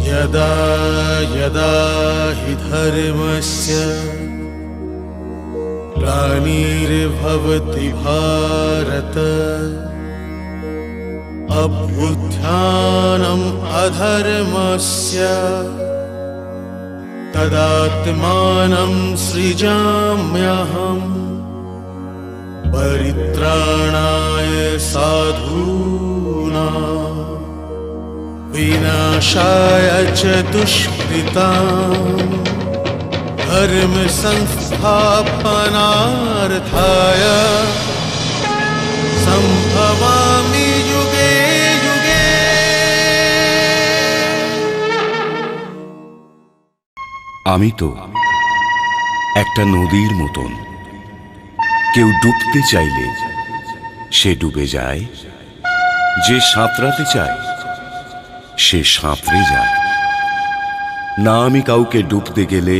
यदा यदा हि धर्मस्य ग्लानिर्भवति भारत अभ्युत्थानम् अधर्मस्य तदात्मानं सृजाम्यहम् परित्राणाय साधूनां विनाशाय च दुष्कृताम् धर्म संस्थापनार्थाय संभवामि युगे युगे। আমি তো একটা নদীর মতন, কেউ ডুবতে চাইলে সে ডুবে যায়, যে সাঁতরাতে চায় সে সাঁতরে যায় না। আমি কাউকে ডুবতে গেলে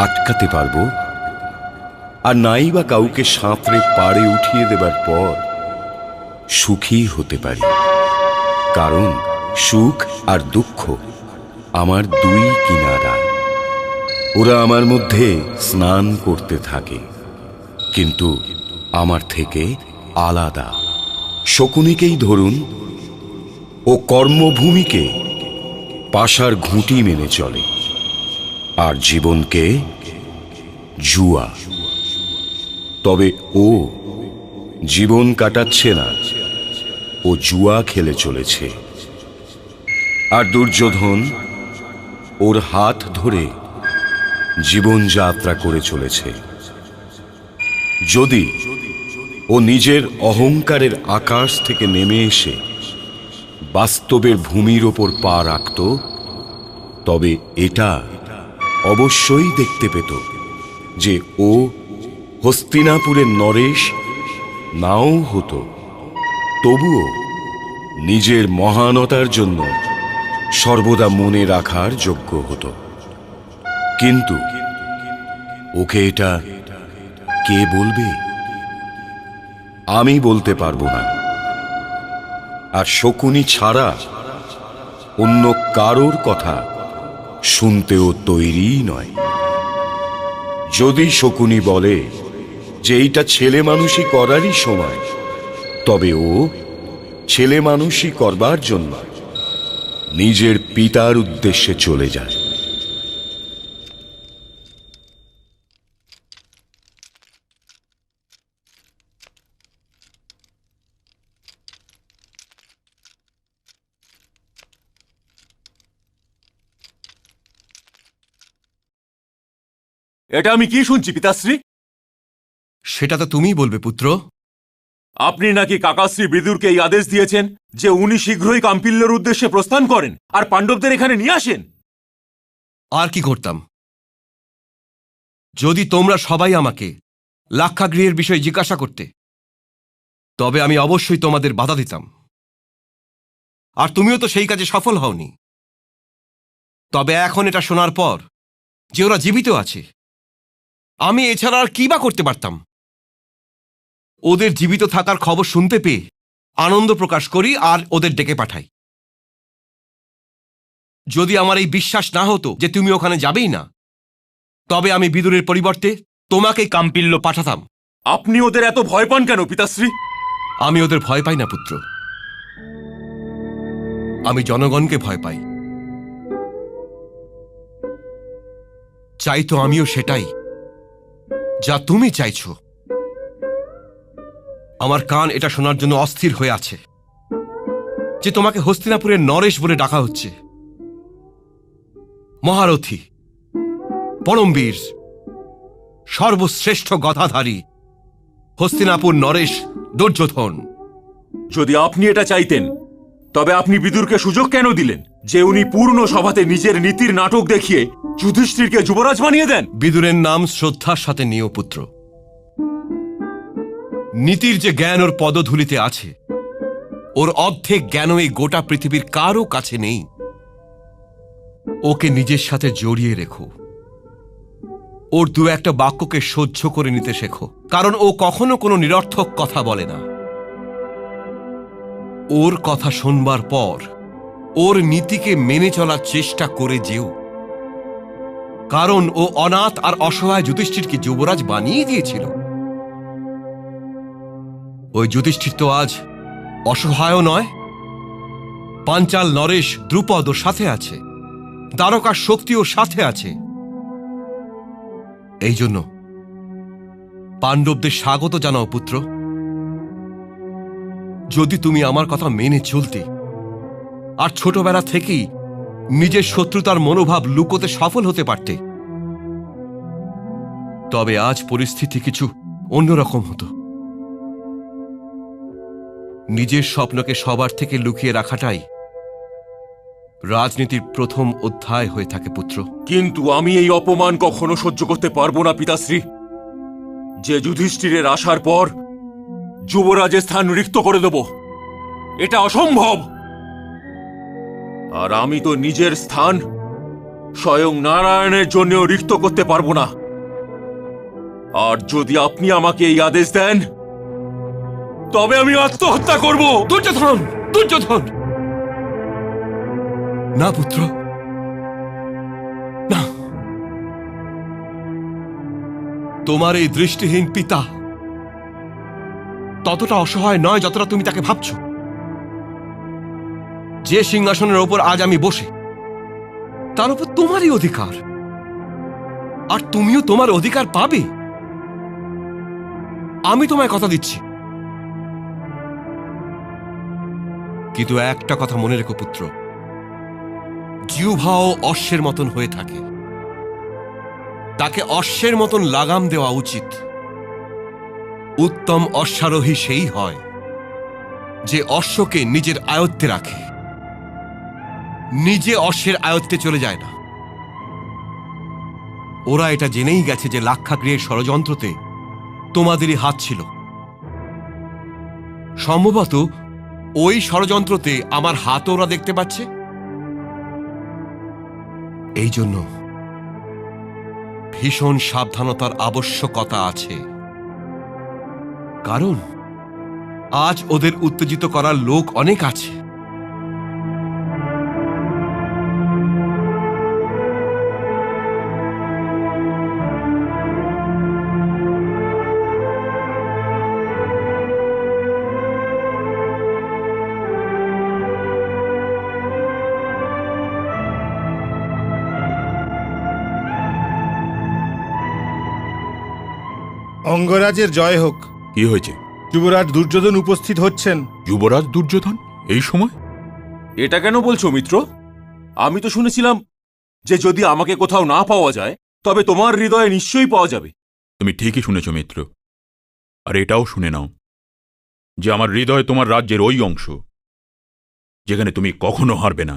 আটকাতে পারবো, আর নাই বা কাউকে সাঁতরে পাড়ে উঠিয়ে দেবার পর সুখী হতে পারি, কারণ সুখ আর দুঃখ আমার দুই কিনারা। ওরা আমার মধ্যে স্নান করতে থাকে, কিন্তু আমার থেকে আলাদা। শকুনিকেই ধরুন, ও কর্মভূমিকে পাশার ঘুঁটি মেনে চলে, আর জীবনকে জুয়া। তবে ও জীবন কাটাচ্ছে না, ও জুয়া খেলে চলেছে। আর দুর্যোধন ওর হাত ধরে জীবনযাত্রা করে চলেছে। যদি ও নিজের অহংকারের আকাশ থেকে নেমে এসে বাস্তবের ভূমির ওপর পা রাখত, তবে এটা অবশ্যই দেখতে পেত যে ও হস্তিনাপুরের নরেশ নাও হতো, তবুও নিজের মহানতার জন্য সর্বদা মনে রাখার যোগ্য হতো। কিন্তু ওকে এটা কে বলবে? আমি বলতে পারবো না। আর শকুনি ছাড়া অন্য কারোর কথা শুনতেও তৈরি নয়। যদি শকুনি বলে যে এইটা ছেলে মানুষই করারই সময়, তবে ও ছেলে মানুষই করবার জন্য নিজের পিতার উদ্দেশ্যে চলে যায়। এটা আমি কি শুনছি পিতাশ্রী? সেটা তো তুমিই বলবে পুত্র। আপনি নাকি কাকাশ্রী বিদুরকে এই আদেশ দিয়েছেন যে উনি শীঘ্রই কাম্পিল্যের উদ্দেশ্যে প্রস্থান করেন আর পাণ্ডবদের এখানে নিয়ে আসেন। আর কি করতাম? যদি তোমরা সবাই আমাকে লাক্ষাগৃহের বিষয়ে জিজ্ঞাসা করতে, তবে আমি অবশ্যই তোমাদের বাধা দিতাম। আর তুমিও তো সেই কাজে সফল হওনি। তবে এখন এটা শোনার পর যে ওরা জীবিত আছে, আমি এছাড়া আর কি বা করতে পারতাম? ওদের জীবিত থাকার খবর শুনতে পেয়ে আনন্দ প্রকাশ করি আর ওদের ডেকে পাঠাই। যদি আমার এই বিশ্বাস না হতো যে তুমি ওখানে যাবেই না, তবে আমি বিদুরের পরিবর্তে তোমাকে কাম্পিল্য পাঠাতাম। আপনি ওদের এত ভয় পান কেন পিতাশ্রী? আমি ওদের ভয় পাই না পুত্র, আমি জনগণকে ভয় পাই। চাই তো আমিও সেটাই যা তুমি চাইছো। আমার কান এটা শোনার জন্য অস্থির হয়ে আছে যে তোমাকে হস্তিনাপুরের নরেশ বলে ডাকা হচ্ছে। মহারথী, পরমবীর, সর্বশ্রেষ্ঠ গদাধারী হস্তিনাপুর নরেশ দুর্যোধন যদি আপনি এটা চাইতেন তবে আপনি বিদুরকে সুযোগ কেন দিলেন যে উনি পূর্ণ সভাতে নিজের নীতির নাটক দেখিয়ে যুধিষ্ঠিরকে যুবরাজ বানিয়ে দেন? বিদুরের নাম শ্রদ্ধার সাথে নিও পুত্র। নীতির যে জ্ঞান ওর পদধূলিতে আছে, ওর অর্ধেক জ্ঞানও এই গোটা পৃথিবীর কারও কাছে নেই। ওকে নিজের সাথে জড়িয়ে রেখো, ওর দু একটা বাক্যকে সহ্য করে নিতে শেখো, কারণ ও কখনো কোনো নিরর্থক কথা বলে না। ওর কথা শুনবার পর ওর নীতিকে মেনে চলার চেষ্টা করে যেও, কারণ ও অনাথ আর অসহায় যুধিষ্ঠিরকে যুবরাজ বানিয়ে দিয়েছিল। ওই যুধিষ্ঠির তো আজ অসহায়ও নয়, পাঞ্চাল নরেশ দ্রুপদ ওর সাথে আছে, দ্বারকার শক্তি ওর সাথে আছে। এই জন্য পাণ্ডবদের স্বাগত জানাও পুত্র। যদি তুমি আমার কথা মেনে চলতে আর ছোটবেলা থেকেই নিজের শত্রুতার মনোভাব লুকোতে সফল হতে পারতে, তবে আজ পরিস্থিতি কিছু অন্যরকম হতো। নিজের স্বপ্নকে সবার থেকে লুকিয়ে রাখাটাই রাজনীতির প্রথম অধ্যায় হয়ে থাকে পুত্র। কিন্তু আমি এই অপমান কখনো সহ্য করতে পারবো না পিতাশ্রী, যে যুধিষ্ঠিরের আসার পর যুবরাজের স্থান রিক্ত করে দেব। এটা অসম্ভব। আর আমি তো নিজের স্থান স্বয়ং নারায়ণের জন্যও রিক্ত করতে পারবো না। আর যদি আপনি আমাকে এই আদেশ দেন তবে আমি আত্মহত্যা করব। দুর্যোধন, দুর্যোধন! না পুত্র, না। তোমার এই দৃষ্টিহীন পিতা ততটা অসহায় নয় যতটা তুমি তাকে ভাবছ। যে সিংহাসনের ওপর আজ আমি বসে, তার উপর তোমারই অধিকার, আর তুমিও তোমার অধিকার পাবে। আমি তোমায় কথা দিচ্ছি। কিন্তু একটা কথা মনে রেখো পুত্র, জিহ্বাও অশ্বের মতন হয়ে থাকে, তাকে অশ্বের মতন লাগাম দেওয়া উচিত। উত্তম অশ্বারোহী সেই হয় যে অশ্বকে নিজের আয়ত্তে রাখে, নিজে অশ্বের আয়ত্তে চলে যায় না। ওরা এটা জেনেই গেছে যে লাক্ষাগৃহের ষড়যন্ত্রতে তোমাদেরই হাত ছিল। সম্ভবত ওই ষড়যন্ত্রতে আমার হাতও ওরা দেখতে পাচ্ছে। এই জন্য ভীষণ সাবধানতার আবশ্যকতা আছে, কারণ আজ ওদের উত্তেজিত করার লোক অনেক আছে। অঙ্গরাজের জয় হোক। কি হয়েছে? যুবরাজ দুর্যোধন উপস্থিত হচ্ছেন। যুবরাজ দুর্যোধন এই সময়? এটা কেন বলছো মিত্র? আমি তো শুনেছিলাম যে যদি আমাকে কোথাও না পাওয়া যায় তবে তোমার হৃদয়ে নিশ্চয়ই পাওয়া যাবে। তুমি ঠিকই শুনেছ মিত্র। আর এটাও শুনে নাও যে আমার হৃদয় তোমার রাজ্যের ওই অংশ যেখানে তুমি কখনো হারবে না।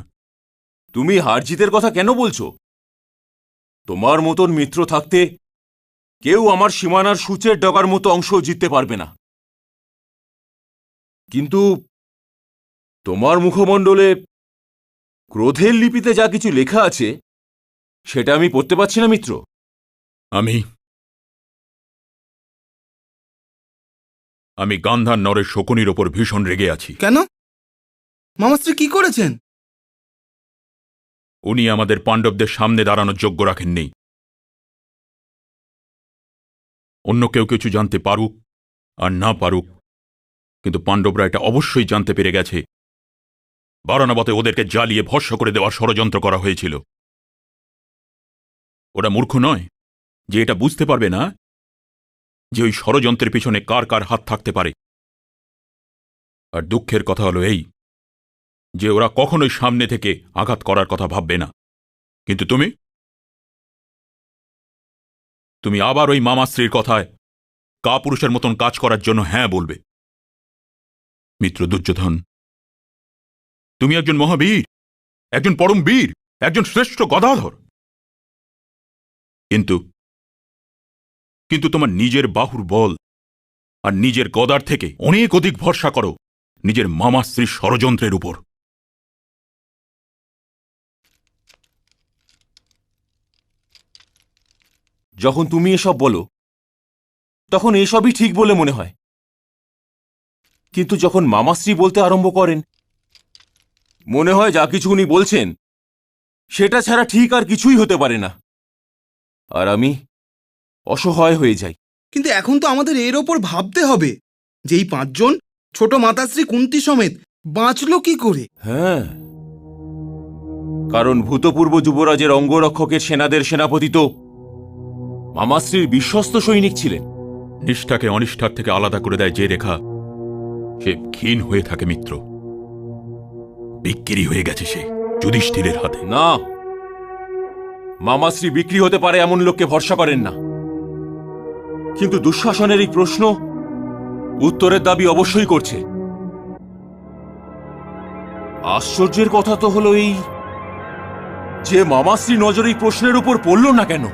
তুমি হার জিতের কথা কেন বলছো? তোমার মতন মিত্র থাকতে কেউ আমার সীমানার সূচের ডগার মতো অংশ জিততে পারবে না। কিন্তু তোমার মুখমণ্ডলে ক্রোধের লিপিতে যা কিছু লেখা আছে সেটা আমি পড়তে পারছি না মিত্র। আমি গান্ধার নরের শকুনির ওপর ভীষণ রেগে আছি। কেন? মামাশ্রী কি করেছেন? উনি আমাদের পাণ্ডবদের সামনে দাঁড়ানোর যোগ্য রাখেননি। অন্য কেউ কিছু জানতে পারুক আর না পারুক, কিন্তু পাণ্ডবরা এটা অবশ্যই জানতে পেরে গেছে বারাণবতে ওদেরকে জ্বালিয়ে ভস্ম করে দেওয়ার ষড়যন্ত্র করা হয়েছিল। ওরা মূর্খ নয় যে এটা বুঝতে পারবে না যে ওই ষড়যন্ত্রের পিছনে কার কার হাত থাকতে পারে। আর দুঃখের কথা হলো এই যে ওরা কখনোই সামনে থেকে আঘাত করার কথা ভাববে না। কিন্তু তুমি আবার ওই মামাশ্রীর কথায় কাপুরুষের মতন কাজ করার জন্য হ্যাঁ বলবে। মিত্র দুর্যোধন, তুমি একজন মহাবীর, একজন পরম বীর, একজন শ্রেষ্ঠ গদাধর, কিন্তু কিন্তু তোমার নিজের বাহুর বল আর নিজের গদার থেকে অনেক অধিক ভরসা করো নিজের মামাশ্রীর ষড়যন্ত্রের উপর। যখন তুমি এসব বলো তখন এসবই ঠিক বলে মনে হয়, কিন্তু যখন মামাশ্রী বলতে আরম্ভ করেন মনে হয় যা কিছু উনি বলছেন সেটা ছাড়া ঠিক আর কিছুই হতে পারে না, আর আমি অসহায় হয়ে যাই। কিন্তু এখন তো আমাদের এর ওপর ভাবতে হবে যে এই 5 জন ছোট মাতাশ্রী কুন্তি সমেত বাঁচলো কি করে। হ্যাঁ, কারণ ভূতপূর্ব যুবরাজের অঙ্গরক্ষকের সেনাদের সেনাপতি তো মামাশ্রীর বিশ্বস্ত সৈনিক ছিলেন। নিষ্ঠাকে অনিষ্ঠার থেকে আলাদা করে দেয় যে রেখা, সে ক্ষীণ হয়ে থাকে মিত্র। বিক্রি হয়ে গেছে সে যুধিষ্ঠিরের হাতে। না, মামাশ্রী বিক্রি হতে পারে এমন লোককে ভরসা করেন না, কিন্তু দুঃশাসনের এই প্রশ্ন উত্তরের দাবি অবশ্যই করছে। আশ্চর্যের কথা তো হলো এই যে মামাশ্রী নজর এই প্রশ্নের উপর পড়ল না কেন।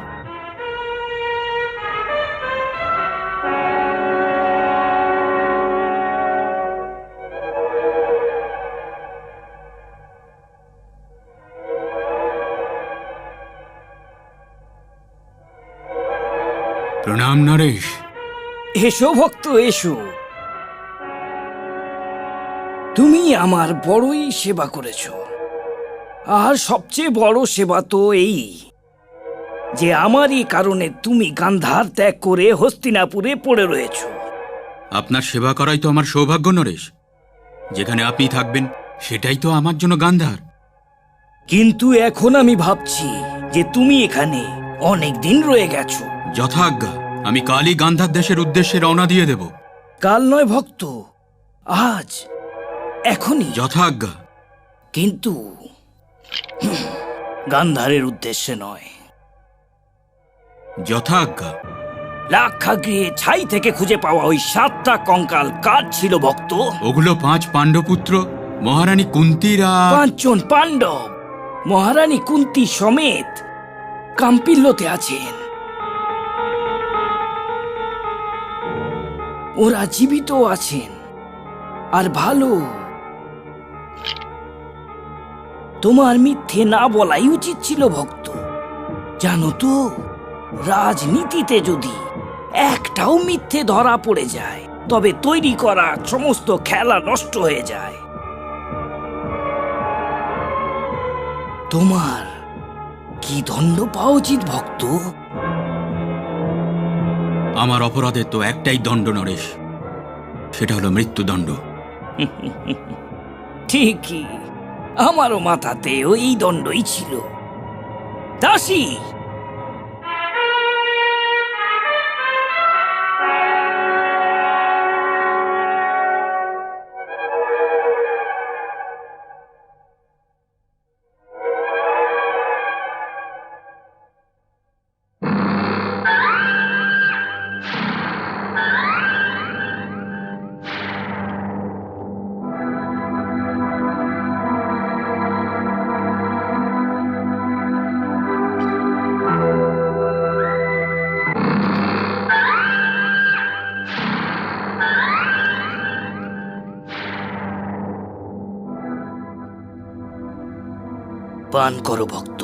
প্রণাম নরেশ। এসো ভক্ত এসো, তুমি আমার বড়ই সেবা করেছ, আর সবচেয়ে বড় সেবা তো এই যে আমারই কারণে তুমি গান্ধার ত্যাগ করে হস্তিনাপুরে পড়ে রয়েছ। আপনার সেবা করাই তো আমার সৌভাগ্য নরেশ। যেখানে আপনি থাকবেন সেটাই তো আমার জন্য গান্ধার। কিন্তু এখন আমি ভাবছি যে তুমি এখানে অনেক দিন রয়ে গেছো। যথাজ্ঞা, আমি কালই গান্ধার দেশের উদ্দেশ্যে রওনা দিয়ে দেব। কাল নয় ভক্ত, আজ, এখনই। যথাজ্ঞা। কিন্তু গান্ধারের উদ্দেশ্যে নয়। যথাজ্ঞা। লাক্ষাগৃহে ছাই থেকে খুঁজে পাওয়া ওই 7টা কঙ্কাল কার ছিল ভক্ত? ওগুলো 5 পাণ্ডপুত্র মহারানী কুন্তির আর 5 জন পাণ্ডব মহারানী কুন্তি সমেত কাম্পিল্যতে আছেন। ওরা জীবিত আছেন আর ভালো। তোমার মিথ্যে না বলাই উচিত ছিল ভক্ত। জানো তো, রাজনীতিতে যদি একটাও মিথ্যে ধরা পড়ে যায় তবে তৈরি করা সমস্ত খেলা নষ্ট হয়ে যায়। তোমার কি দণ্ড পাওয়া উচিত ভক্ত? আমার অপরাধের তো একটাই দণ্ড নরেশ, সেটা হলো মৃত্যুদণ্ড। ঠিকই, আমারও মাথাতেও এই দণ্ডই ছিল। দাসী, পান করো ভক্ত।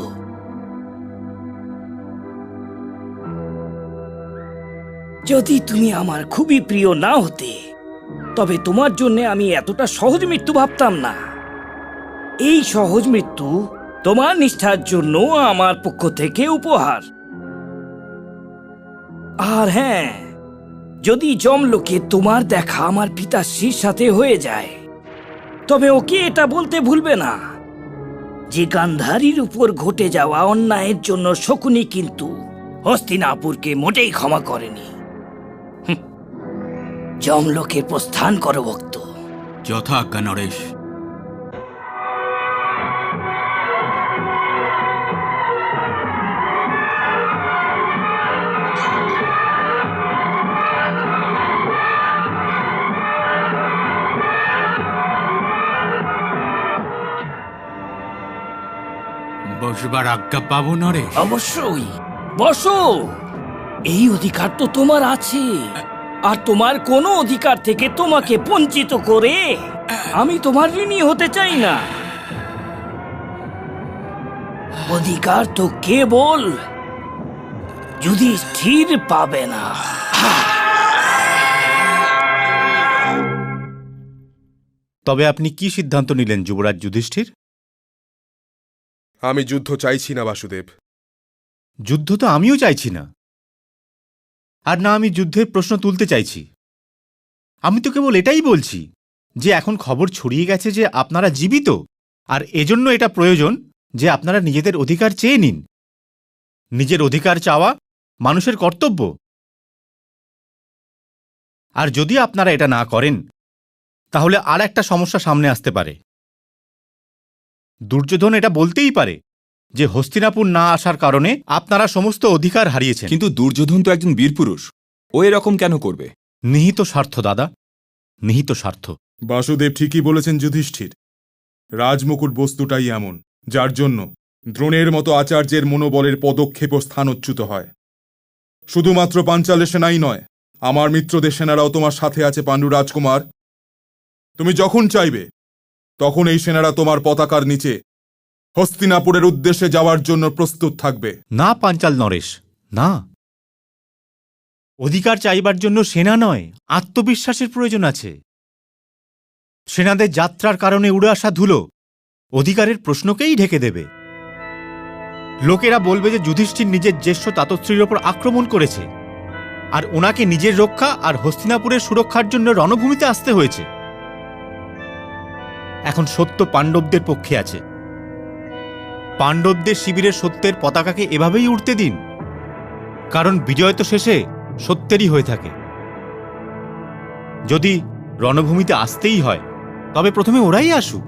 যদি তুমি আমার খুবই প্রিয় না হতে তবে তোমার জন্য আমি এতটা সহজ মৃত্যু ভাবতাম না। এই সহজ মৃত্যু তোমার নিষ্ঠার জন্য আমার পক্ষ থেকে উপহার। আর হ্যাঁ, যদি যমলোকে তোমার দেখা আমার পিতাশ্রীর সাথে হয়ে যায় তবে ওকে এটা বলতে ভুলবে না যে গান্ধারীর উপর ঘটে যাওয়া অন্যায়ের জন্য শকুনি কিন্তু হস্তিনাপুরকে মোটেই ক্ষমা করেনি। যমলোকে প্রস্থান করো ভক্ত। যথাজ্ঞা নরেশ। বসবার আজ্ঞা পাবো নরেশ? অবশ্যই বসো। এই অধিকার তো তোমার আছে, আর তোমার কোনো অধিকার থেকে তোমাকে বঞ্চিত করে আমি তোমার ঋণী হতে চাই না। অধিকার তো কেবল যুধিষ্ঠির পাবে না। তবে আপনি কি সিদ্ধান্ত নিলেন যুবরাজ যুধিষ্ঠির? আমি যুদ্ধ চাইছি না বাসুদেব। যুদ্ধ তো আমিও চাইছি না, আর না আমি যুদ্ধের প্রশ্ন তুলতে চাইছি। আমি তো কেবল এটাই বলছি যে এখন খবর ছড়িয়ে গেছে যে আপনারা জীবিত, আর এজন্য এটা প্রয়োজন যে আপনারা নিজেদের অধিকার চেয়ে নিন। নিজের অধিকার চাওয়া মানুষের কর্তব্য। আর যদি আপনারা এটা না করেন তাহলে আর একটা সমস্যা সামনে আসতে পারে। দুর্যোধন এটা বলতেই পারে যে হস্তিনাপুর না আসার কারণে আপনারা সমস্ত অধিকার হারিয়েছেন। কিন্তু দুর্যোধন তো একজন বীরপুরুষ, ও এরকম কেন করবে? নিহিত স্বার্থ দাদা, নিহিত স্বার্থ। বাসুদেব ঠিকই বলেছেন যুধিষ্ঠির। রাজমুকুট বস্তুটাই এমন যার জন্য দ্রোণের মতো আচার্যের মনোবলের পদক্ষেপ ও স্থানচ্যুত হয়। শুধুমাত্র পাঞ্চালের সেনাই নয়, আমার মিত্রদের সেনারাও তোমার সাথে আছে পাণ্ডু রাজকুমার। তুমি যখন চাইবে তখন এই সেনারা তোমার পতাকার নিচে হস্তিনাপুরের উদ্দেশ্যে যাওয়ার জন্য প্রস্তুত থাকবে। না পাঞ্চাল নরেশ, না। অধিকার চাইবার জন্য সেনা নয়, আত্মবিশ্বাসের প্রয়োজন আছে। সেনাদের যাত্রার কারণে উড়ে আসা ধুলো অধিকারের প্রশ্নকেই ঢেকে দেবে। লোকেরা বলবে যে যুধিষ্ঠির নিজের জ্যেষ্ঠ তাতশ্রীর ওপর আক্রমণ করেছে, আর ওনাকে নিজের রক্ষা আর হস্তিনাপুরের সুরক্ষার জন্য রণভূমিতে আসতে হয়েছে। এখন সত্য পাণ্ডবদের পক্ষে আছে। পাণ্ডবদের শিবিরের সত্যের পতাকাকে এভাবেই উঠতে দিন, কারণ বিজয় তো শেষে সত্যেরই হয়ে থাকে। যদি রণভূমিতে আসতেই হয় তবে প্রথমে ওরাই আসুক।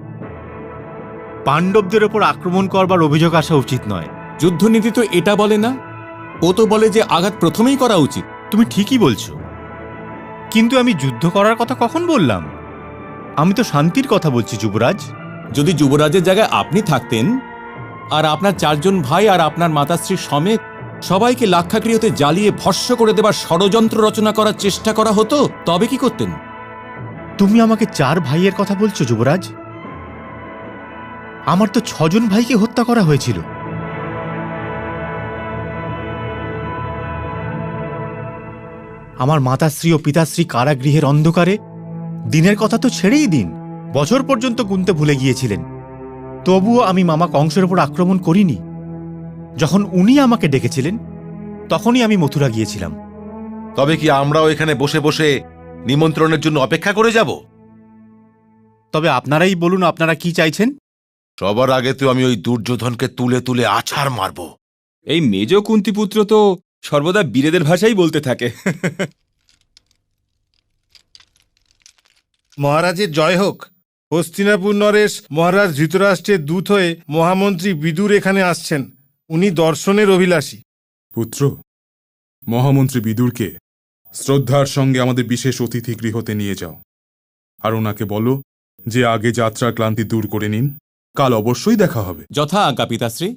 পাণ্ডবদের ওপর আক্রমণ করবার অভিযোগ আসা উচিত নয়। যুদ্ধনীতি তো এটা বলে না, ও তো বলে যে আঘাত প্রথমেই করা উচিত। তুমি ঠিকই বলছো, কিন্তু আমি যুদ্ধ করার কথা কখন বললাম? আমি তো শান্তির কথা বলছি যুবরাজ। যদি যুবরাজের জায়গায় আপনি থাকতেন, আর আপনার 4 জন ভাই আর আপনার মাতাশ্রীর সমেত সবাইকে লাক্ষাগৃহতে জ্বালিয়ে ভস্ম করে দেবার ষড়যন্ত্র রচনা করার চেষ্টা করা হতো, তবে কি করতেন? তুমি আমাকে 4 ভাইয়ের কথা বলছো যুবরাজ? আমার তো 6 জন ভাইকে হত্যা করা হয়েছিল। আমার মাতাশ্রী ও পিতাশ্রী কারাগৃহের অন্ধকারে দিনের কথা তো ছেড়েই দিন, বছর পর্যন্ত গুনতে ভুলে গিয়েছিলেন। তবুও আমি মামা কংসের ওপর আক্রমণ করিনি। যখন উনি আমাকে ডেকেছিলেন তখনই আমি মথুরা গিয়েছিলাম। তবে কি আমরাও এখানে বসে বসে নিমন্ত্রণের জন্য অপেক্ষা করে যাব? তবে আপনারাই বলুন আপনারা কি চাইছেন? সবার আগে তো আমি ওই দুর্যোধনকে তুলে তুলে আছাড় মারব। এই মেজ কুন্তিপুত্র তো সর্বদা বীরেদের ভাষাই বলতে থাকে। মহারাজের জয় হোক। হস্তিনাপুর নরেশ মহারাজ ধৃতরাষ্ট্রের দূত হয়ে মহামন্ত্রী বিদুর এখানে আসছেন। উনি দর্শনের অভিলাষী। পুত্র, মহামন্ত্রী বিদুরকে শ্রদ্ধার সঙ্গে আমাদের বিশেষ অতিথি গৃহতে নিয়ে যাও, আর ওনাকে বলো যে আগে যাত্রার ক্লান্তি দূর করে নিন। কাল অবশ্যই দেখা হবে। যথা আজ্ঞা পিতাশ্রী।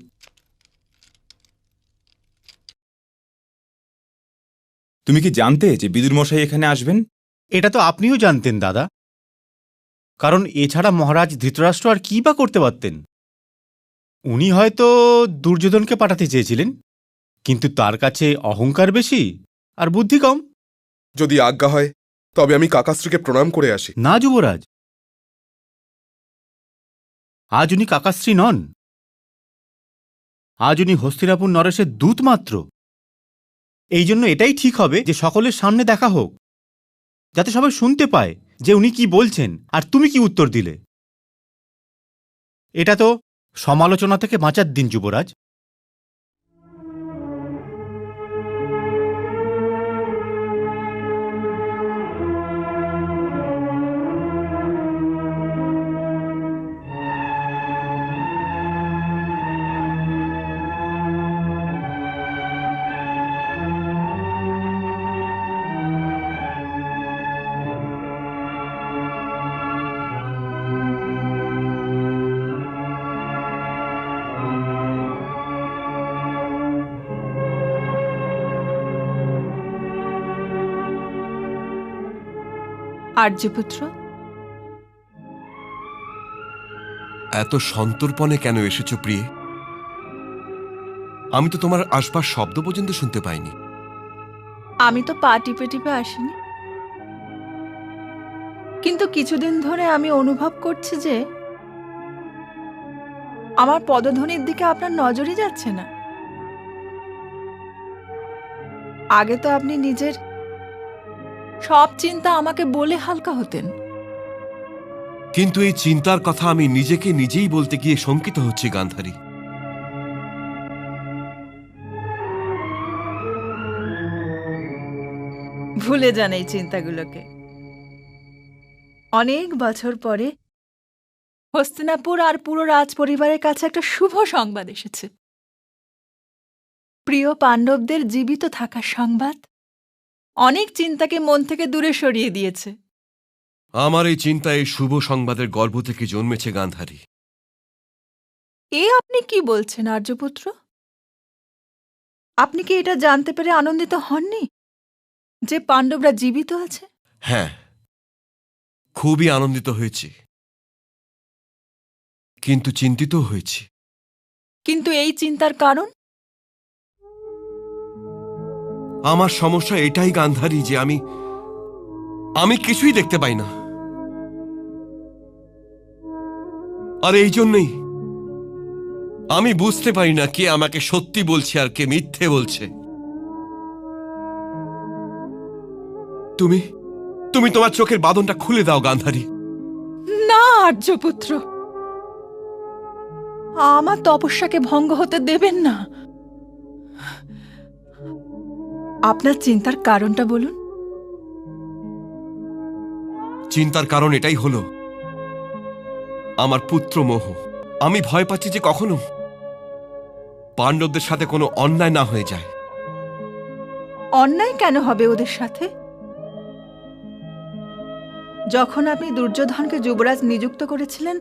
তুমি কি জানতে যে বিদুর মশাই এখানে আসবেন? এটা তো আপনিও জানতেন দাদা, কারণ এছাড়া মহারাজ ধৃতরাষ্ট্র আর কি বা করতে পারতেন? উনি হয়তো দুর্যোধনকে পাঠাতে চেয়েছিলেন, কিন্তু তার কাছে অহংকার বেশি আর বুদ্ধি কম। যদি আজ্ঞা হয় তবে আমি কাকাশ্রীকে প্রণাম করে আসি। না যুবরাজ, আজ উনি কাকাশ্রী নন। আজ উনি হস্তিনাপুর নরেশের দূত মাত্র। এই জন্য এটাই ঠিক হবে যে সকলের সামনে দেখা হোক, যাতে সবাই শুনতে পায় যে উনি কি বলছেন আর তুমি কি উত্তর দিলে। এটা তো সমালোচনা থেকে বাঁচার দিন যুবরাজ। আর্যপুত্র, এত সন্তর্পণে কেন এসেছো প্রিয়ে? আমি তো তোমার আসবার শব্দ পর্যন্ত শুনতে পাইনি। আমি তো পা টিপে টিপে আসিনি, কিন্তু কিছুদিন ধরে আমি অনুভব করছি যে আমার পদধ্বনির দিকে আপনার নজরই যাচ্ছে না। আগে তো আপনি নিজের সব চিন্তা আমাকে বলে হালকা হতেন। কিন্তু এই চিন্তার কথা আমি নিজেকে নিজেই বলতে গিয়ে শঙ্কিত হচ্ছি গান্ধারী। ভুলে যান এই চিন্তাগুলোকে। অনেক বছর পরে হস্তিনাপুর আর পুরো রাজ পরিবারের কাছে একটা শুভ সংবাদ এসেছে। প্রিয় পাণ্ডবদের জীবিত থাকার সংবাদ অনেক চিন্তাকে মন থেকে দূরে সরিয়ে দিয়েছে। আমার এই চিন্তা এই শুভ সংবাদের গর্ভ থেকে জন্মেছে গান্ধারী। এ আপনি কি বলছেন আর্যপুত্র? আপনি কি এটা জানতে পেরে আনন্দিত হননি যে পাণ্ডবরা জীবিত আছে? হ্যাঁ, খুবই আনন্দিত হয়েছি, কিন্তু চিন্তিত হয়েছি। কিন্তু এই চিন্তার কারণ? আমার সমস্যা এটাই গান্ধারী যে আমি কিছুই দেখতে পাই না। আর এই জন্যই আমি বুঝতে পারি না কে আমাকে সত্যি বলছে আর কে মিথ্যে বলছে। তুমি তোমার চোখের বাঁধনটা খুলে দাও গান্ধারী। না আর্যপুত্র, আমার তপস্যাকে ভঙ্গ হতে দেবেন না। আপনার চিন্তার কারণটা বলুন। চিন্তার কারণ এটাই হলো আমার পুত্র মোহ। আমি ভয় পাচ্ছি যে কখনো পাণ্ডবদের সাথে কোনো অন্যায় না হয়ে যায়। অন্যায় কেন হবে ওদের সাথে? যখন আপনি দুর্যোধনকে যুবরাজ নিযুক্ত করেছিলেন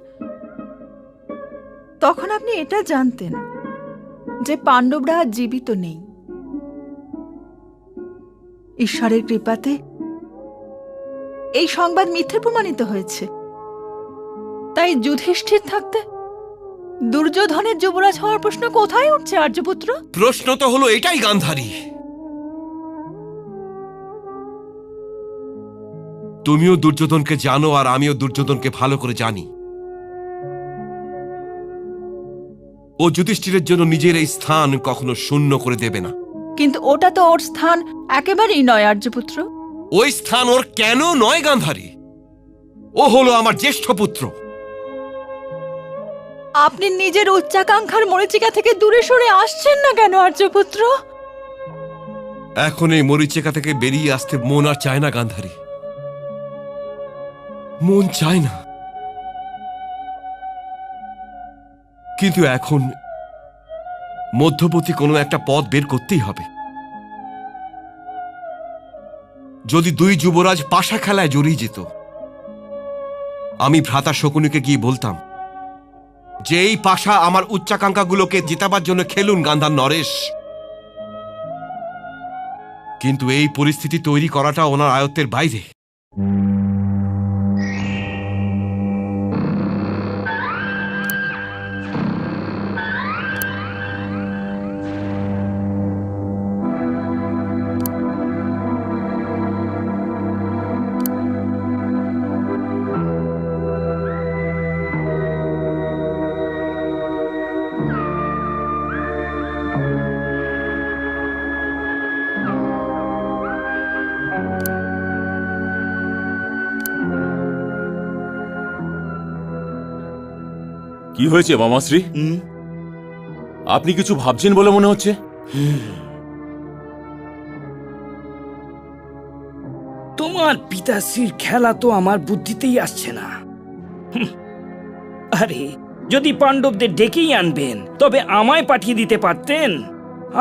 তখন আপনি এটা জানতেন যে পাণ্ডবরা আর জীবিত নেই। ঈশ্বরের কৃপাতে এই সংবাদ মিথ্যে প্রমাণিত হয়েছে। তাই যুধিষ্ঠির থাকতে দুর্যোধনের যুবরাজ হওয়ার প্রশ্ন কোথায় উঠছে আর্যপুত্র? প্রশ্ন তো হলো এটাই গান্ধারী। তুমিও দুর্যোধনকে জানো আর আমিও দুর্যোধনকে ভালো করে জানি। ও যুধিষ্ঠিরের জন্য নিজের এই স্থান কখনো শূন্য করে দেবে না। কিন্তু ওটা তো ওর স্থান একেবারেই নয় আর্যপুত্র। ওই স্থান ওর কেন নয় গান্ধারী? ও হলো আমার জ্যেষ্ঠ পুত্র। আপনি নিজের উচ্চাকাঙ্ক্ষার মরীচিকা থেকে দূরে সরে আসছেন না কেন আর্যপুত্র? এখন এই মরীচিকা থেকে বেরিয়ে আসতে মন আর চায় না গান্ধারী, মন চায় না। কিন্তু এখন মধ্যবর্তী কোনো একটা পথ বের করতেই হবে। যদি দুই যুবরাজ পাশা খেলায় জড়িয়ে যেত, আমি ভ্রাতা শকুনিকে গিয়ে বলতাম যে এই পাশা আমার উচ্চাকাঙ্ক্ষাগুলোকে জেতাবার জন্য খেলুন গান্ধার নরেশ। কিন্তু এই পরিস্থিতি তৈরি করাটা ওনার আয়ত্তের বাইরে। কি হয়েছে মামাশ্রী? আপনি কিছু ভাবছেন বলে মনে হচ্ছে। তোমার পিতাশ্রীর খেলা তো আমার বুদ্ধিতেই আসছে না। আরে, যদি পাণ্ডবদের ডেকেই আনবেন তবে আমায় পাঠিয়ে দিতে পারতেন।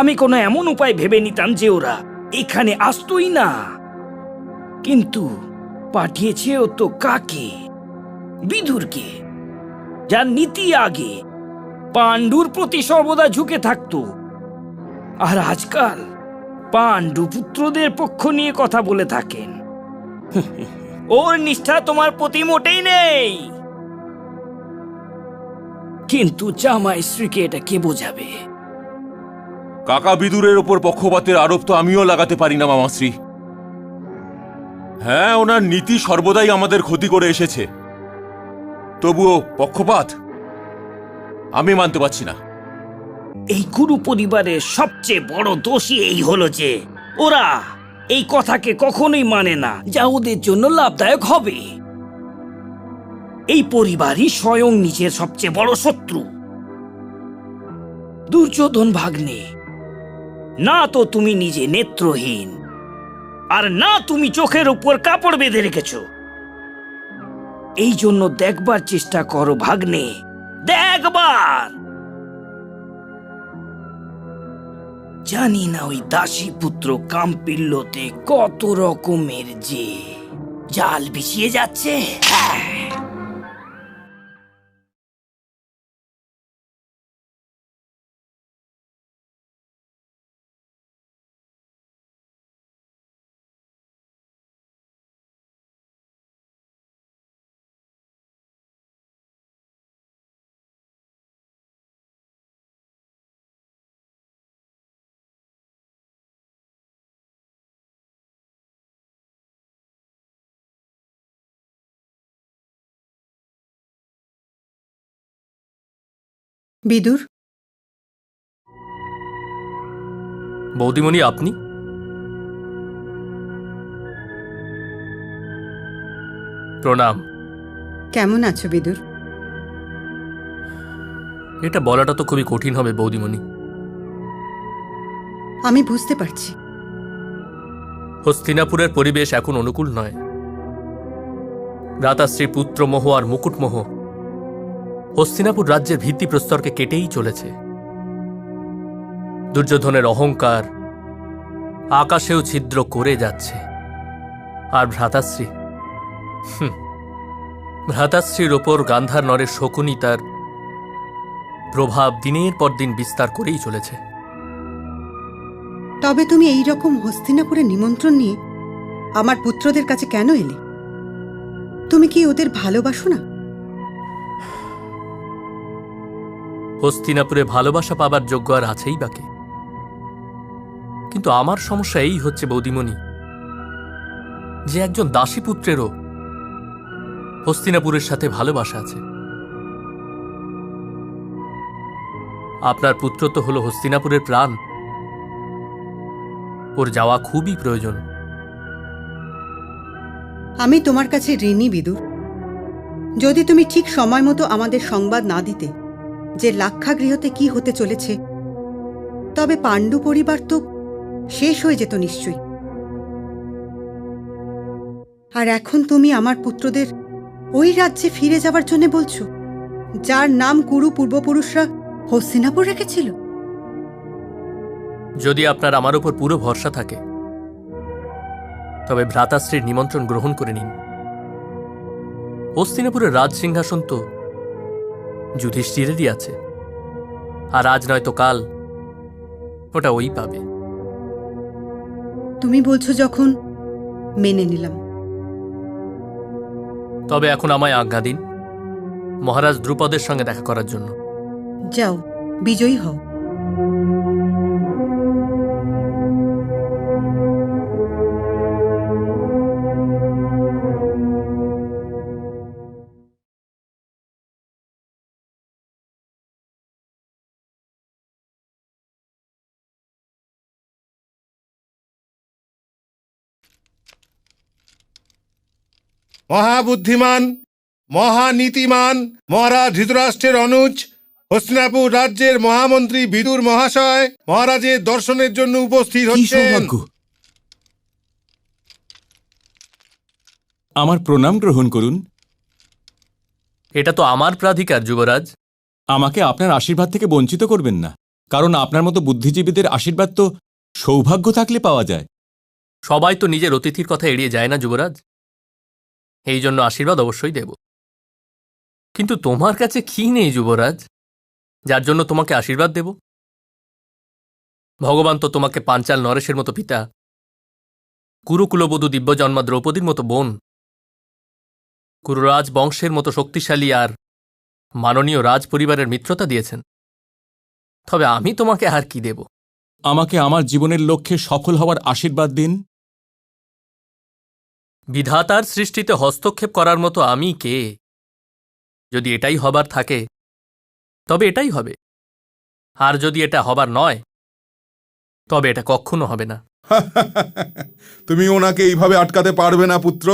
আমি কোনো এমন উপায় ভেবে নিতাম যে ওরা এখানে আসতোই না। কিন্তু পাঠিয়েছেও তো কাকে? বিদুরকে, যার নীতি আগে পাণ্ডুর প্রতি সর্বদা ঝুঁকে থাকতো, আর আজকাল পাণ্ডু পুত্রদের পক্ষ নিয়ে কথা বলে থাকেন। ওর নিষ্ঠা তোমার প্রতি মোটেই নেই। কিন্তু জামাই স্ত্রীকে এটা কে বোঝাবে? কাকা বিদুরের ওপর পক্ষপাতের আরোপ তো আমিও লাগাতে পারি না মামাশ্রী। হ্যাঁ, ওনার নীতি সর্বদাই আমাদের ক্ষতি করে এসেছে, তবুও পক্ষপাত আমি মানতে পারছি না। এই কুরু পরিবারের সবচেয়ে বড় দোষী এই হলো যে ওরা এই কথাকে কখনোই মানে না যা ওদের জন্য লাভদায়ক হবে। এই পরিবারই স্বয়ং নিজের সবচেয়ে বড় শত্রু। দুর্যোধন ভাগ্নে, না তো তুমি নিজে নেত্রহীন, আর না তুমি চোখের উপর কাপড় বেঁধে রেখেছ। এই জন্য দেখবার চেষ্টা করো ভাগ্নে, দেখবার। জানি না ওই দাসী পুত্র কাম্পিল্যতে কত রকমের যে জাল বিছিয়ে যাচ্ছে। বিদুর, বৌদিমণি, আপনি? প্রণাম। কেমন আছো বিদুর? এটা বলাটা তো খুবই কঠিন হবে বৌদিমণি। আমি বুঝতে পারছি। হস্তিনাপুরের পরিবেশ এখন অনুকূল নয়। ভ্রাতাশ্রী পুত্রমোহ আর মুকুটমোহ হস্তিনাপুর রাজ্যের ভিত্তিপ্রস্তরকে কেটেই চলেছে। দুর্যোধনের অহংকার আকাশেও ছিদ্র করে যাচ্ছে। আর ভ্রাতাশ্রীর ওপর গান্ধার নরের শকুনি তার প্রভাব দিনের পর দিন বিস্তার করেই চলেছে। তবে তুমি এই রকম হস্তিনাপুরে নিমন্ত্রণ নিয়ে আমার পুত্রদের কাছে কেন এলে? তুমি কি ওদের ভালোবাসো না? হস্তিনাপুরে ভালোবাসা পাবার যোগ্য আর আছেই বাকি। কিন্তু আমার সমস্যা এই হচ্ছে বৌদিমণি, যে একজন দাসী পুত্রেরও হস্তিনাপুরের সাথে ভালোবাসা আছে। আপনার পুত্র তো হলো হস্তিনাপুরের প্রাণ, ওর যাওয়া খুবই প্রয়োজন। আমি তোমার কাছে ঋণী বিদুর। যদি তুমি ঠিক সময় মতো আমাদের সংবাদ না দিতে যে লাক্ষাগৃহতে কি হতে চলেছে, তবে পাণ্ডু পরিবার তো শেষ হয়ে যেত নিশ্চয়ই। আর এখন তুমি আমার পুত্রদের ওই রাজ্যে ফিরে যাবার জন্য বলছো, যার নাম কুরু পূর্বপুরুষরা হস্তিনাপুর রেখেছিল। যদি আপনার আমার উপর পুরো ভরসা থাকে তবে ভ্রাতাশ্রীর নিমন্ত্রণ গ্রহণ করে নিন। হস্তিনাপুরের রাজ সিংহাসন তো যুধিষ্ঠিরেরই আছে, আর আজ নয়তো কাল ওটা ওই পাবে। তুমি বলছো যখন, মেনে নিলাম। তবে এখন আমায় আজ্ঞা দিন মহারাজ দ্রুপদের সঙ্গে দেখা করার জন্য। যাও, বিজয়ী হও। মহাবুদ্ধিমান, মহানীতিমান মহারাজ ধৃতরাষ্ট্রের অনুজ, হস্তিনাপুর রাজ্যের মহামন্ত্রী বিদুর মহাশয় মহারাজের দর্শনের জন্য উপস্থিত হচ্ছেন। আমার প্রণাম গ্রহণ করুন। এটা তো আমার প্রাধিকার যুবরাজ। আমাকে আপনার আশীর্বাদ থেকে বঞ্চিত করবেন না, কারণ আপনার মতো বুদ্ধিজীবীদের আশীর্বাদ তো সৌভাগ্য থাকলে পাওয়া যায়। সবাই তো নিজের অতিথির কথা এড়িয়ে যায় না যুবরাজ, এই জন্য আশীর্বাদ অবশ্যই দেব। কিন্তু তোমার কাছে কি নেই যুবরাজ, যার জন্য তোমাকে আশীর্বাদ দেব? ভগবান তো তোমাকে পাঞ্চাল নরেশের মতো পিতা, কুরুকুলবধূ দিব্যজন্মা দ্রৌপদীর মতো বোন কুরুরাজ বংশের মতো শক্তিশালী আর মাননীয় রাজ পরিবারের মিত্রতা দিয়েছেন। তবে আমি তোমাকে আর কি দেব? আমাকে আমার জীবনের লক্ষ্যে সফল হওয়ার আশীর্বাদ দিন। বিধাতার সৃষ্টিতে হস্তক্ষেপ করার মতো আমি কে? যদি এটাই হবার থাকে তবে এটাই হবে, আর যদি এটা হবার নয় তবে এটা কখনো হবে না। তুমি ওনাকে এইভাবে আটকাতে পারবে না পুত্র।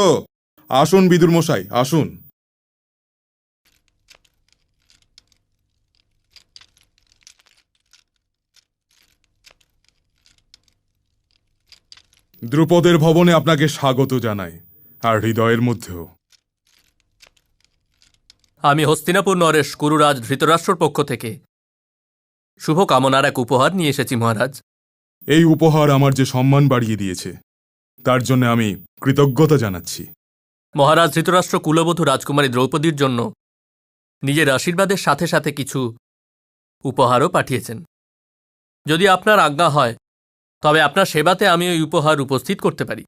আসুন বিদুর মশাই, আসুন। দ্রুপদের ভবনে আপনাকে স্বাগত জানাই, আর হৃদয়ের মধ্যেও। আমি হস্তিনাপুর নরেশ কুরুরাজ ধৃতরাষ্ট্রর পক্ষ থেকে শুভ কামনার এক উপহার নিয়ে এসেছি মহারাজ। এই উপহার আমার যে সম্মান বাড়িয়ে দিয়েছে তার জন্য আমি কৃতজ্ঞতা জানাচ্ছি। মহারাজ ধৃতরাষ্ট্র কুলবধূ রাজকুমারী দ্রৌপদীর জন্য নিজের আশীর্বাদের সাথে সাথে কিছু উপহারও পাঠিয়েছেন। যদি আপনার আজ্ঞা হয় তবে আপনার সেবাতে আমি ওই উপহার উপস্থিত করতে পারি।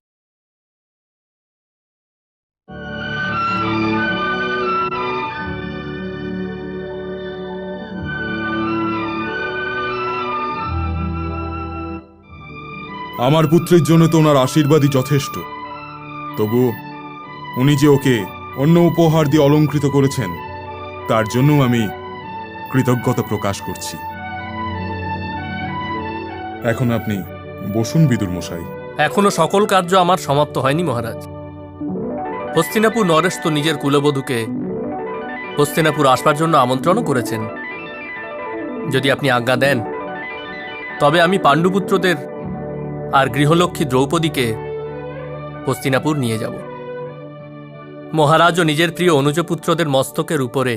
আমার পুত্রের জন্য তো ওনার আশীর্বাদই যথেষ্ট। তবু উনি যে ওকে অন্য উপহার দিয়ে অলঙ্কৃত করেছেন তার জন্য আমি কৃতজ্ঞতা প্রকাশ করছি। এখন আপনি বসুন বিদুর মশাই। এখনো সকল কার্য আমার সমাপ্ত হয়নি মহারাজ। হস্তিনাপুর নরেশ তো নিজের কুলবধূকে হস্তিনাপুর আসবার জন্য আমন্ত্রণও করেছেন। যদি আপনি আজ্ঞা দেন তবে আমি পাণ্ডুপুত্রদের আর গৃহলক্ষ্মী দ্রৌপদীকে হস্তিনাপুর নিয়ে যাব। মহারাজও নিজের প্রিয় অনুজপুত্রদের মস্তকের উপরে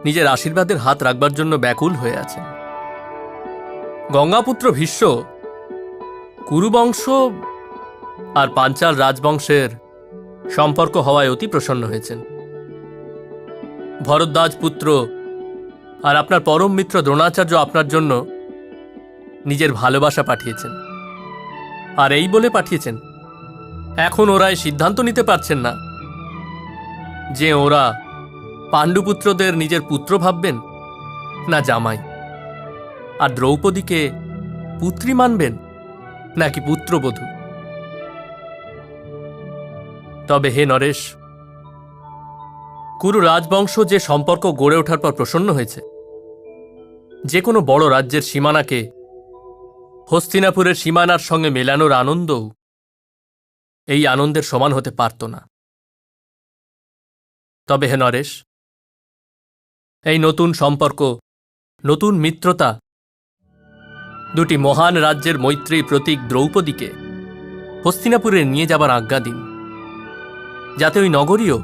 নিজের আশীর্বাদের হাত রাখবার জন্য ব্যাকুল হয়ে আছেন। গঙ্গাপুত্র ভীষ্ম কুরুবংশ আর পাঞ্চাল রাজবংশের সম্পর্ক হওয়ায় অতি প্রসন্ন হয়েছেন। ভরদ্বাজ পুত্র আর আপনার পরম মিত্র দ্রোণাচার্য আপনার জন্য নিজের ভালোবাসা পাঠিয়েছেন। আর এই বলে পাঠিয়েছেন এখন ওরা এই সিদ্ধান্ত নিতে পারছেন না যে ওরা পাণ্ডুপুত্রদের নিজের পুত্র ভাববেন না জামাই, আর দ্রৌপদীকে পুত্রী মানবেন নাকি পুত্রবধূ। তবে হে নরেশ, কুরু রাজবংশ যে সম্পর্ক গড়ে ওঠার পর প্রসন্ন হয়েছে, যে কোনো বড় রাজ্যের সীমানাকে হস্তিনাপুরের সীমানার সঙ্গে মেলানোর আনন্দও এই আনন্দের সমান হতে পারত না। তবে হে নরেশ, এই নতুন সম্পর্ক, নতুন মিত্রতা দুটি মহান রাজ্যের মৈত্রী প্রতীক দ্রৌপদীকে হস্তিনাপুরে নিয়ে যাবার আজ্ঞা দিন, যাতে ওই নগরীও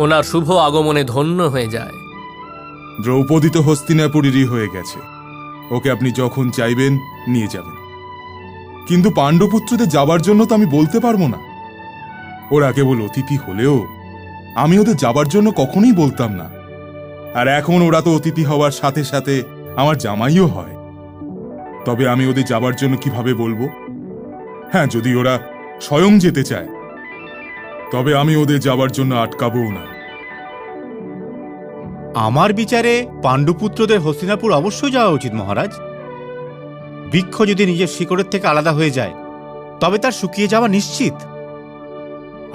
ওনার শুভ আগমনে ধন্য হয়ে যায়। দ্রৌপদী তো হস্তিনাপুরেরই হয়ে গেছে, ওকে আপনি যখন চাইবেন নিয়ে যাবেন। কিন্তু পাণ্ডুপুত্রদের যাবার জন্য তো আমি বলতে পারবো না। ওরা কেবল অতিথি হলেও আমি ওদের যাবার জন্য কখনোই বলতাম না। আর এখন ওরা তো অতিথি হওয়ার সাথে সাথে আমার জামাইও হয়। তবে আমি ওদের যাবার জন্য কিভাবে বলবো? হ্যাঁ, যদি ওরা স্বয়ং যেতে চায় তবে আমি ওদের যাবার জন্য আটকাবও না। আমার বিচারে পাণ্ডুপুত্রদের হস্তিনাপুর অবশ্যই যাওয়া উচিত মহারাজ। বৃক্ষ যদি নিজের শিকড়ের থেকে আলাদা হয়ে যায় তবে তার শুকিয়ে যাওয়া নিশ্চিত।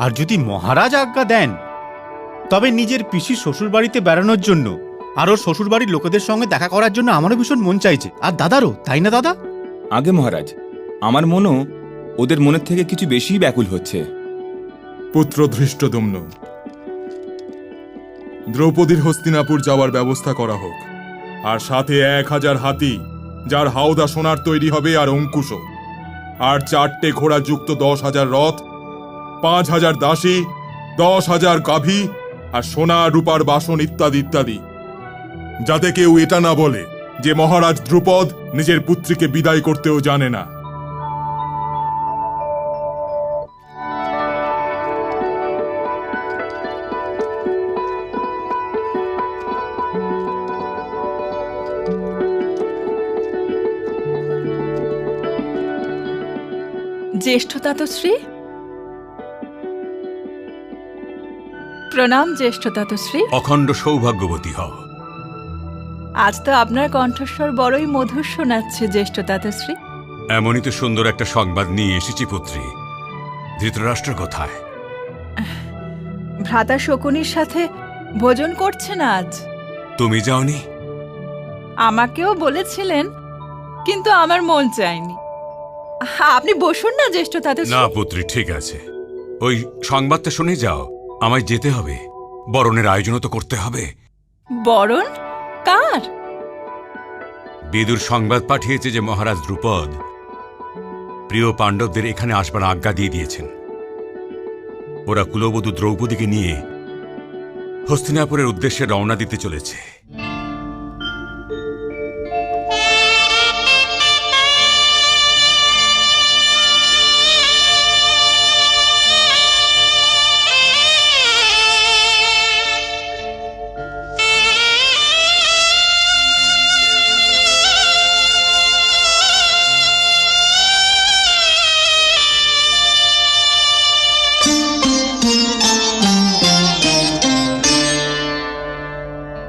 আর যদি মহারাজ আজ্ঞা দেন তবে নিজের পিসির শ্বশুরবাড়িতে বেড়ানোর জন্য আর ওর শ্বশুরবাড়ির লোকেদের সঙ্গে দেখা করার জন্য আমারও ভীষণ মন চাইছে, আর দাদারও, তাই না দাদা? আগে মহারাজ, আমার মনও ওদের মনের থেকে কিছু বেশি ব্যাকুল হচ্ছে। পুত্র ধৃষ্টদ্যুম্ন, দ্রৌপদীর হস্তিনাপুর যাওয়ার ব্যবস্থা করা হোক, আর সাথে 1000 হাতি যার হাওদা সোনার তৈরি হবে আর অঙ্কুশও, আর 4টে ঘোড়া যুক্ত 10,000 রথ, 5,000 দাসী, 10,000 গাভী আর সোনা রূপার বাসন ইত্যাদি ইত্যাদি, যাতে কেউ এটা না বলে যে মহারাজ দ্রুপদ নিজের পুত্রীকে বিদায় করতেও জানে না। জ্যেষ্ঠ তাতশ্রী, প্রণাম জ্যেষ্ঠ তাতশ্রী। অখণ্ড সৌভাগ্যবতী হও। আজ তো আপনার কণ্ঠস্বর বড়ই মধুর শোনাচ্ছে জ্যেষ্ঠ তাতশ্রী। এমনই তো সুন্দর একটা সংবাদ নিয়ে এসেছি পুত্রী। ধৃতরাষ্ট্র কোথায়? ভ্রাতা শকুনির সাথে ভোজন করছেন আজ। তুমি যাওনি? আমাকেও বলেছিলেন, কিন্তু আমার মন চায়নি। আপনি বসুন না জ্যেষ্ঠ তাতশ্রী। না পুত্রী, ঠিক আছে, ওই সংবাদটা শুনে যাও। আমায় যেতে হবে, বরণের আয়োজনও তো করতে হবে। বরণ কার? বিদুর সংবাদ পাঠিয়েছে যে মহারাজ দ্রুপদ প্রিয় পাণ্ডবদের এখানে আসবার আজ্ঞা দিয়ে দিয়েছেন। ওরা কুলবধূ দ্রৌপদীকে নিয়ে হস্তিনাপুরের উদ্দেশ্যে রওনা দিতে চলেছে।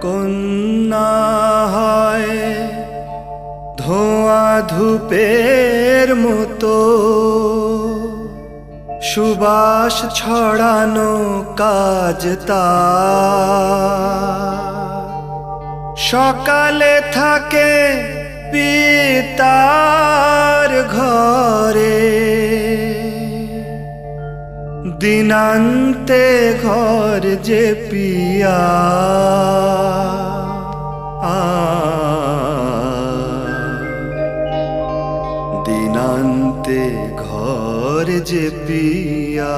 কন্যা হয় ধোঁয়া ধূপের মতো, সুবাস ছড়ানো কাজ তার। সকালে থাকে পিতার ঘরে, দিনান্তে ঘর যে পিয়া। দিনান্তে ঘর যে পিয়া।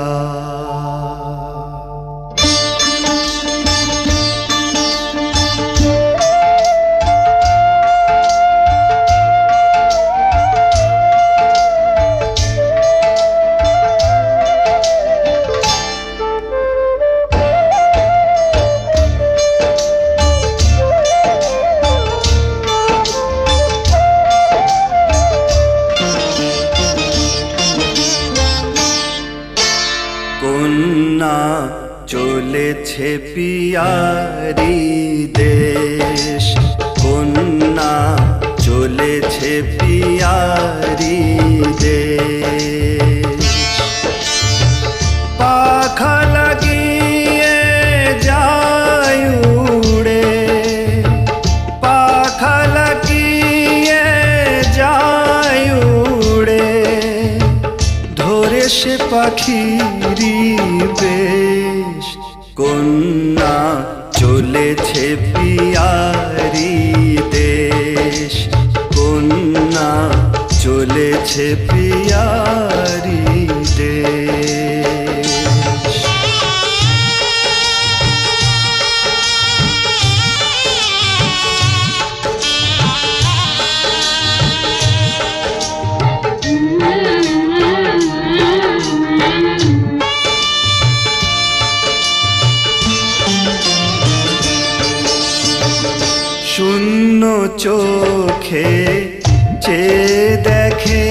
কন্যা চলেছে পিয়ারি দেশ, কন্যা চলেছে পিয়ারি দেশ। পাখা লাগিয়ে যায় উড়ে, পাখা লাগিয়ে যায় উড়ে, ধরে সে পাখিরি বেশ। কন্যা চলেছে পিয়ারি দেশ, কন্যা চলেছে পিয়ারি দেশ। শূন্য চোখে চেয়ে দেখে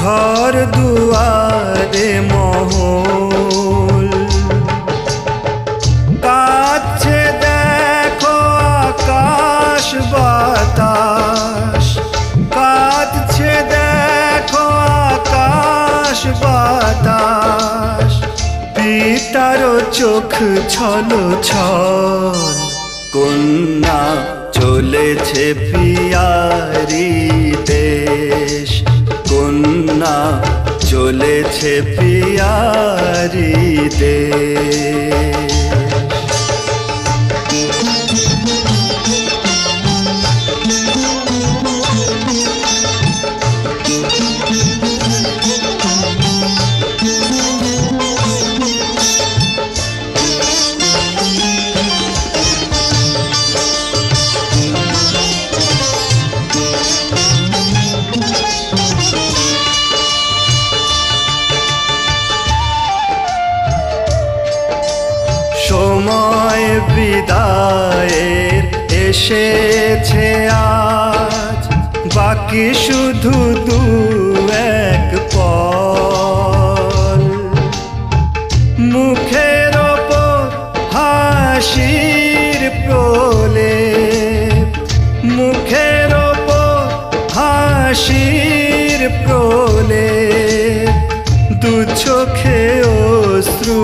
ঘর দুয়ারে মহল। কাছে দেখো আকাশ বাতাস, কাছে দেখো আকাশ বাতাস। পিতারও চোখ ছল ছল, কন্যা চলেছে পিয়ারি দেশ, কন্যা চলেছে পিয়ারি দেশ। সময় বিদায়ের এসেছে আজ, বাকি শুধু দু এক পল। মুখের নারীর প্রলেপ, দু চোখে অশ্রু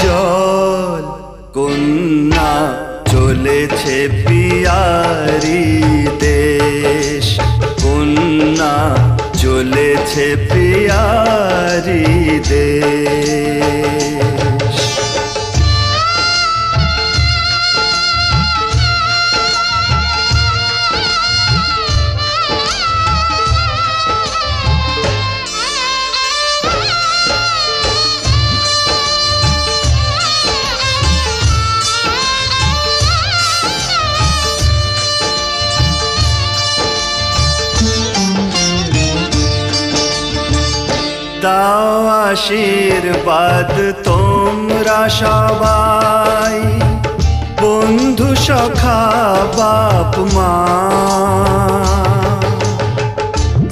জল। কন্যা চলেছে পিয়ারি দেশ, কন্যা চলেছে পিয়ারি দেশ। দাও আশীর্বাদ তোমরা সবাই, বন্ধু সখা বাপ মা।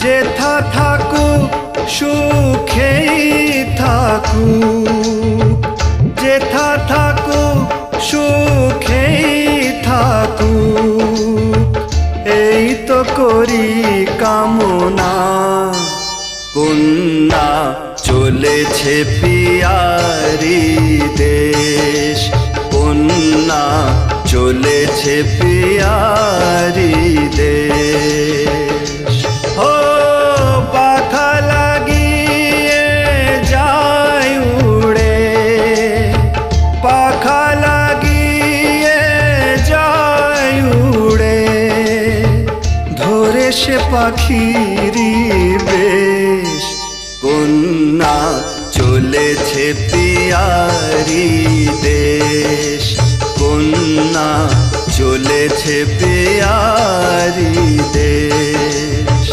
যেথা থাকুক সুখেই থাকুক, যেথা থাকুক সুখেই থাকুক, এই তো করি কামনা। কন্যা চলেছে পিয়ারি দেশ, কন্যা চলেছে পিয়ারি দেশ। ও পাখা লাগিয়ে যায় উড়ে, পাখা লাগিয়ে যায় উড়ে, ধরে সে পাখিরি বেশ। কন্যা চলেছে পিয়ারি দেশ, কন্যা চলেছে পিয়ারি দেশ।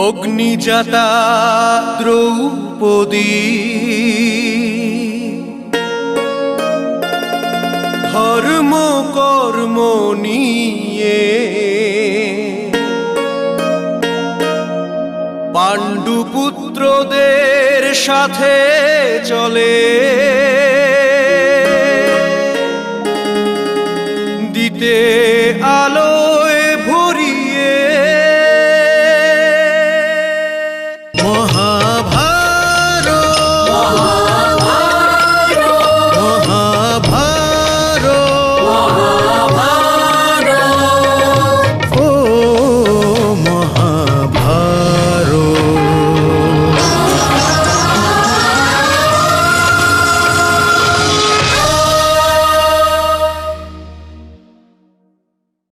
অগ্নিজাতা দ্রৌপদী, ধর্ম কর্ম নিয়ে পাণ্ডুপুত্রদের সাথে চলে, দিতে আল